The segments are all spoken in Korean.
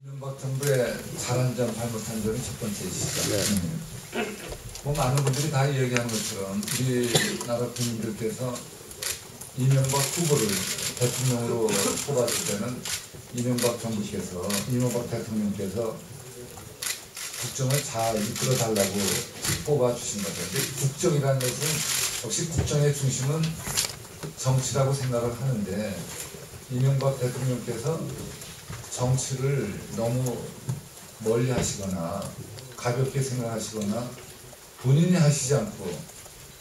이명박 정부의 잘한 점, 잘못한 점이 첫 번째이시죠. 네. 뭐 많은 분들이 다 얘기하는 것처럼 우리나라 국민들께서 이명박 후보를 대통령으로 뽑았을 때는 이명박 대통령께서 국정을 잘 이끌어 달라고 뽑아주신 거죠. 근데 국정이라는 것은 역시 국정의 중심은 정치라고 생각을 하는데 이명박 대통령께서 정치를 너무 멀리 하시거나 가볍게 생각하시거나 본인이 하시지 않고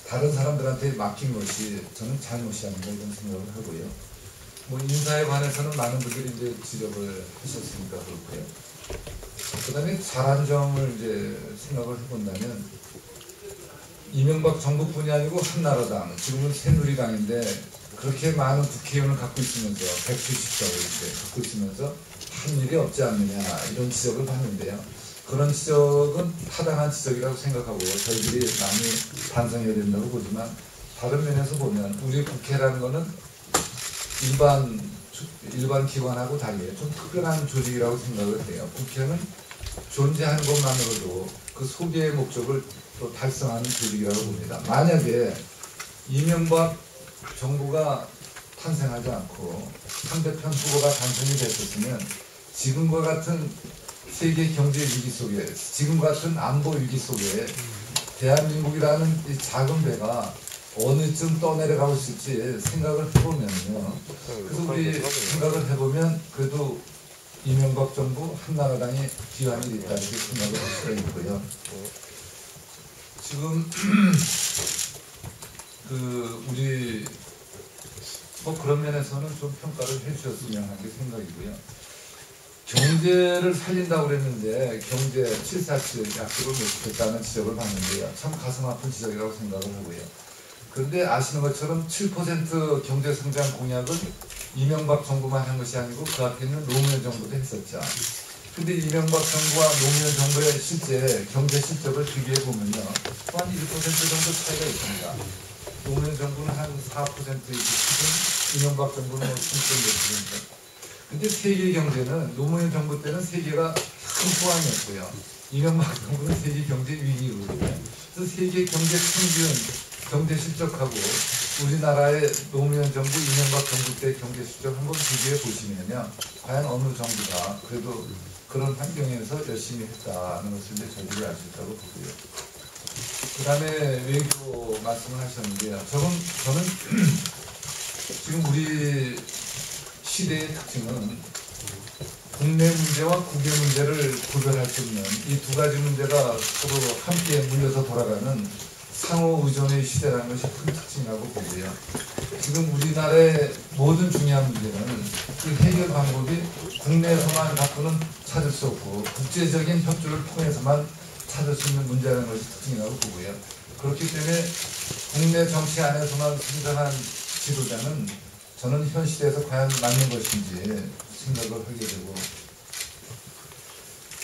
다른 사람들한테 맡긴 것이 저는 잘못이 아닌가 이런 생각을 하고요. 뭐 인사에 관해서는 많은 분들이 이제 지적을 하셨으니까 그렇고요. 그 다음에 잘한 점을 이제 생각을 해본다면 이명박 정부뿐이 아니고 한나라당, 지금은 새누리당인데 그렇게 많은 국회의원을 갖고 있으면서 170석을 이렇게 갖고 있으면서 한 일이 없지 않느냐 이런 지적을 받는데요. 그런 지적은 타당한 지적이라고 생각하고 저희들이 많이 반성해야 된다고 보지만 다른 면에서 보면 우리 국회라는 거는 일반 기관하고 달리 좀 특별한 조직이라고 생각을 해요. 국회는 존재하는 것만으로도 그 소비의 목적을 또 달성하는 조직이라고 봅니다. 만약에 이명박 정부가 탄생하지 않고 상대편 후보가 당선이 됐었으면 지금과 같은 세계 경제 위기 속에, 지금 같은 안보 위기 속에 대한민국이라는 이 작은 배가 어느쯤 떠내려가고 있을지 생각을 해보면요. 그래서 우리 생각을 해보면 그래도 이명박 정부 한나라당이 기한이 있다 이렇게 생각을 할 수가 있고요. 지금 우리 뭐 그런 면에서는 좀 평가를 해주셨으면 하는 게 생각이고요. 경제를 살린다고 그랬는데 경제 747 약속을 못했다는 지적을 받는데요. 참 가슴 아픈 지적이라고 생각을 하고요. 그런데 아시는 것처럼 7% 경제성장 공약은 이명박 정부만 한 것이 아니고 그 앞에 있는 노무현 정부도 했었죠. 근데 이명박 정부와 노무현 정부의 실제 경제 실적을 비교해 보면요. 한 1% 정도 차이가 있습니다. 노무현 정부는 한 4%의 수준, 이명박 정부는 3.5%. 근데 세계 경제는 노무현 정부 때는 세계가 큰 포항이었고요. 이명박 정부는 세계 경제 위기거든요. 그래서 세계 경제 평균 경제 실적하고 우리나라의 노무현 정부, 이명박 정부 때 경제 실적 한번 비교해 보시면요. 과연 어느 정부가 그래도 그런 환경에서 열심히 했다는 것을 이제 저희들이 알 수 있다고 보고요. 그 다음에 외교 말씀을 하셨는데요. 저는 지금 우리 시대의 특징은 국내 문제와 국외 문제를 구별할 수 없는 이 두 가지 문제가 서로 함께 물려서 돌아가는 상호 의존의 시대라는 것이 큰 특징이라고 보고요. 지금 우리나라의 모든 중요한 문제는 그 해결 방법이 국내에서만 갖고는 찾을 수 없고 국제적인 협조를 통해서만 찾을 수 있는 문제라는 것이 특징이라고 보고요. 그렇기 때문에 국내 정치 안에서만 성장한 지도자는 저는 현 시대에서 과연 맞는 것인지 생각을 하게 되고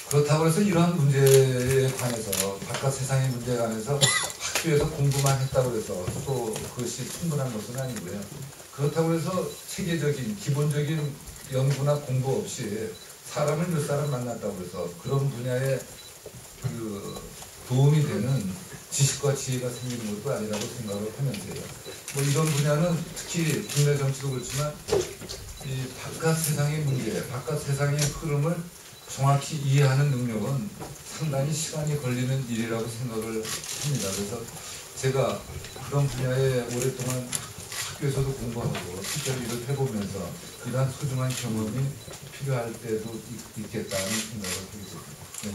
그렇다고 해서 이러한 문제에 관해서 바깥 세상의 문제에 관해서 학교에서 공부만 했다고 해서 또 그것이 충분한 것은 아니고요. 그렇다고 해서 체계적인 기본적인 연구나 공부 없이 사람을 몇 사람 만났다고 해서 그런 분야에 도움이 되는 지식과 지혜가 생기는 것도 아니라고 생각을 하면서요. 뭐 이런 분야는 특히 국내 정치도 그렇지만 이 바깥 세상의 문제, 바깥 세상의 흐름을 정확히 이해하는 능력은 상당히 시간이 걸리는 일이라고 생각을 합니다. 그래서 제가 그런 분야에 오랫동안 학교에서도 공부하고 실제로 일을 해보면서 이러한 소중한 경험이 필요할 때도 있겠다는 생각을 하게 됩니다. 네.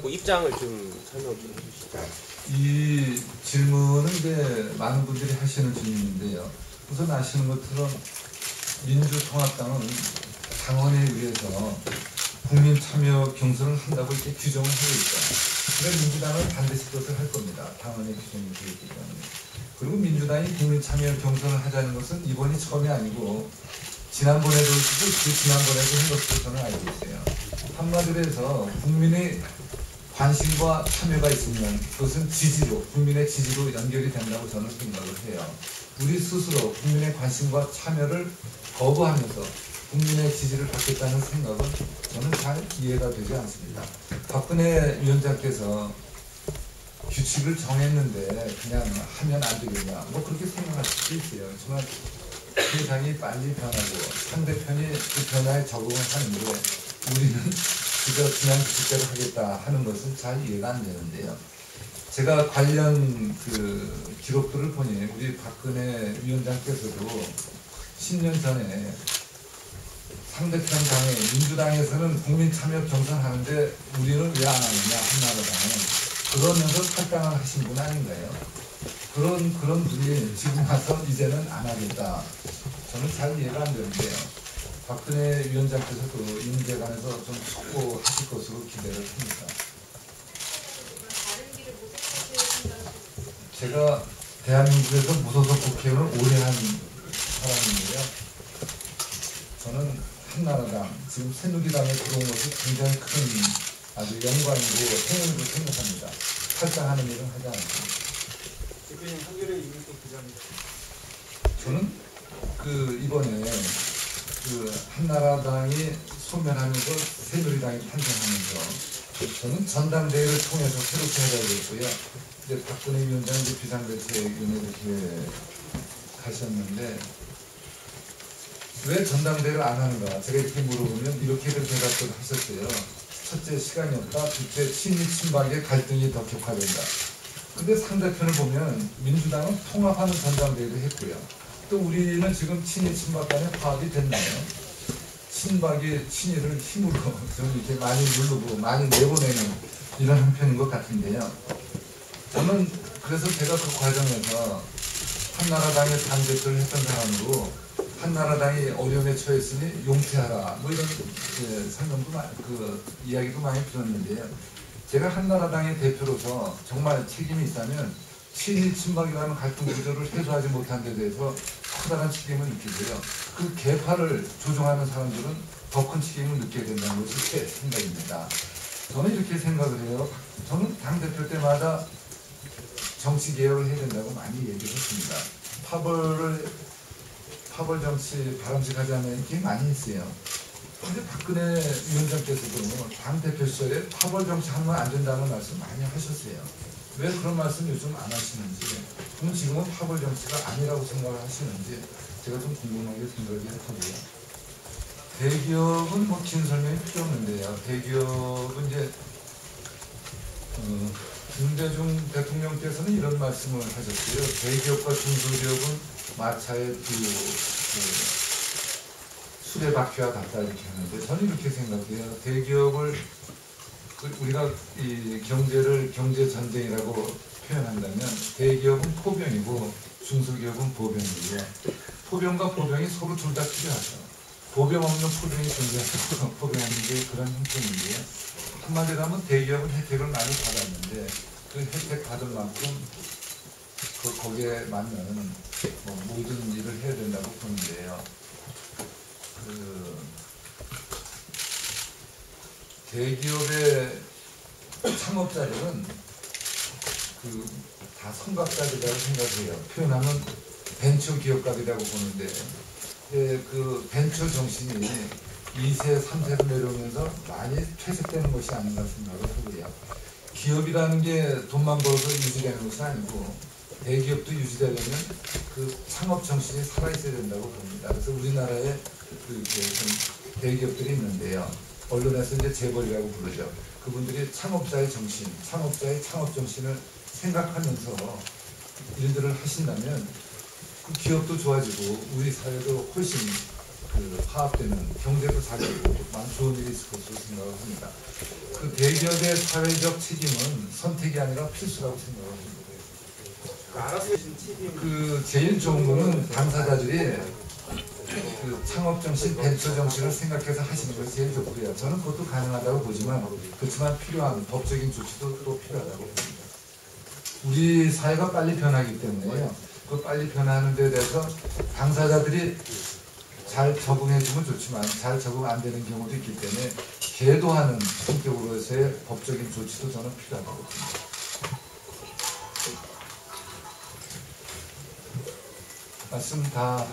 그 입장을 좀 설명 좀 해주시죠. 이 질문은 이제 많은 분들이 하시는 질문인데요. 우선 아시는 것처럼 민주통합당은 당원에 의해서 국민 참여 경선을 한다고 이렇게 규정을 하고 있죠. 그래서 민주당은 반드시 그것을 할 겁니다. 당원의 규정이 되어 있기 때문에. 그리고 민주당이 국민 참여 경선을 하자는 것은 이번이 처음이 아니고 지난번에도 한 것으로 저는 알고 있어요. 한마디로 해서 국민의 관심과 참여가 있으면 그것은 국민의 지지로 연결이 된다고 저는 생각을 해요. 우리 스스로 국민의 관심과 참여를 거부하면서 국민의 지지를 받겠다는 생각은 저는 잘 이해가 되지 않습니다. 박근혜 위원장께서 규칙을 정했는데 그냥 하면 안 되겠냐, 뭐 그렇게 생각할 수도 있어요. 하지만 세상이 빨리 변하고 상대편이 그 변화에 적응을 하는데 우리는 그저 지난 규칙대로 하겠다 하는 것은 잘 이해가 안 되는데요. 제가 관련 그 기록들을 보니 우리 박근혜 위원장께서도 10년 전에 상대편 당에 민주당에서는 국민 참여 경선 하는데 우리는 왜 안 하느냐, 한나라당은 그러면서 탈당을 하신 분 아닌가요? 그런 분이 지금 와서 이제는 안 하겠다. 저는 잘 이해가 안 되는데요. 박근혜 위원장께서도 이 문제에 관해서 좀 숙고하실 것으로 기대를 합니다. 제가 대한민국에서 무소속 국회의원을 오래 한 사람인데요. 저는 한나라당, 지금 새누리당에 들어온 것이 굉장히 큰 아주 영광이고 행운으로 생각합니다. 탈당하는 일은 하지 않습니다. 대표님 한겨레 이민석 기자입니다. 저는 이번에 한나라당이 소멸하면서 새누리당이 탄생하면서 저는 전당대회를 통해서 새롭게 해야 되겠고요. 이제 박근혜 위원장이 이제 비상대책위원회 이렇게 가셨는데 왜 전당대회를 안 하는가? 제가 이렇게 물어보면 이렇게들 대답을 하셨어요. 첫째, 시간이 없다. 둘째, 친이 친박의 갈등이 더 격화된다. 근데 상대편을 보면 민주당은 통합하는 전당대회도 했고요. 또 우리는 지금 친이 친박 간에 화합이 됐나요? 친박이 친이를 힘으로 좀 이렇게 많이 누르고 많이 내보내는 이런 형편인 것 같은데요. 저는 그래서 제가 그 과정에서 한나라당의 당대표를 했던 사람으로 한나라당이 어려움에 처했으니 용퇴하라 뭐 이런 설명도 이야기도 많이 들었는데요. 제가 한나라당의 대표로서 정말 책임이 있다면 친일 친박이라는 갈등 구조를 해소하지 못한 데 대해서 커다란 책임을 느끼고요. 그 개파를 조종하는 사람들은 더 큰 책임을 느껴야 된다는 것이 제 생각입니다. 저는 이렇게 생각을 해요. 저는 당대표 때마다 정치 개혁을 해야 된다고 많이 얘기를 했습니다. 파벌 정치 바람직하지 않은 얘기 많이 했어요. 근데 박근혜 위원장께서도 당대표 시절에 파벌 정치 하면 안 된다는 말씀 많이 하셨어요. 왜 그런 말씀 요즘 안 하시는지, 그럼 지금은 파벌 정치가 아니라고 생각을 하시는지 제가 좀 궁금하게 생각을 해보고요. 대기업은 뭐 긴 설명이 필요 없는데요. 대기업은 이제 김대중 대통령께서는 이런 말씀을 하셨어요. 대기업과 중소기업은 마차의 수레바퀴와 같다 이렇게 하는데 저는 이렇게 생각해요. 대기업을 우리가 이 경제 전쟁이라고 표현한다면 대기업은 포병이고 중소기업은 보병이고요. 포병과 보병이 서로 둘 다 필요하죠. 보병 없는 포병이 존재하고 포병 없는 게 그런 형편인데요. 한마디로 하면 대기업은 혜택을 많이 받았는데 그 혜택 받은 만큼 거기에 맞는 모든 일을 해야 된다고 보는데요. 대기업의 창업자들은 다 성각자들이라고 생각해요. 표현하면 벤처기업가들이라고 보는데 그 벤처 정신이 2세, 3세로 내려오면서 많이 퇴색되는 것이 아닌가 생각을 하고요. 기업이라는 게 돈만 벌어서 유지되는 것이 아니고 대기업도 유지되려면 그 창업 정신이 살아있어야 된다고 봅니다. 그래서 우리나라에 대기업들이 있는데요. 언론에서 이제 재벌이라고 부르죠. 그분들이 창업자의 정신, 창업자의 창업 정신을 생각하면서 일들을 하신다면 그 기업도 좋아지고 우리 사회도 훨씬 화합되는 경제도 잘 되고 많은 좋은 일이 있을 것으로 생각을 합니다. 그 대기업의 사회적 책임은 선택이 아니라 필수라고 생각을 합니다. 알아서 해주신 책임. 제일 좋은 거는 당사자들이 창업 정신, 벤처 정신을 생각해서 하시는 것이 제일 좋고요. 저는 그것도 가능하다고 보지만 그렇지만 필요한 법적인 조치도 또 필요하다고 봅니다. 우리 사회가 빨리 변하기 때문에요. 그 빨리 변하는 데 대해서 당사자들이 잘 적응해주면 좋지만 잘 적응 안 되는 경우도 있기 때문에 계도하는 성격으로서의 법적인 조치도 저는 필요하다고 봅니다. 말씀 다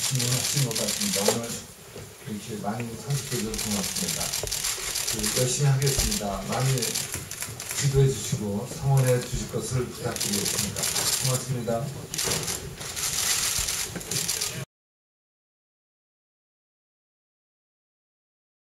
진행하신 것 같습니다. 오늘 이렇게 많이 참석해 주셔서 고맙습니다. 열심히 하겠습니다. 많이 지도해 주시고 성원해 주실 것을 부탁드리겠습니다. 고맙습니다.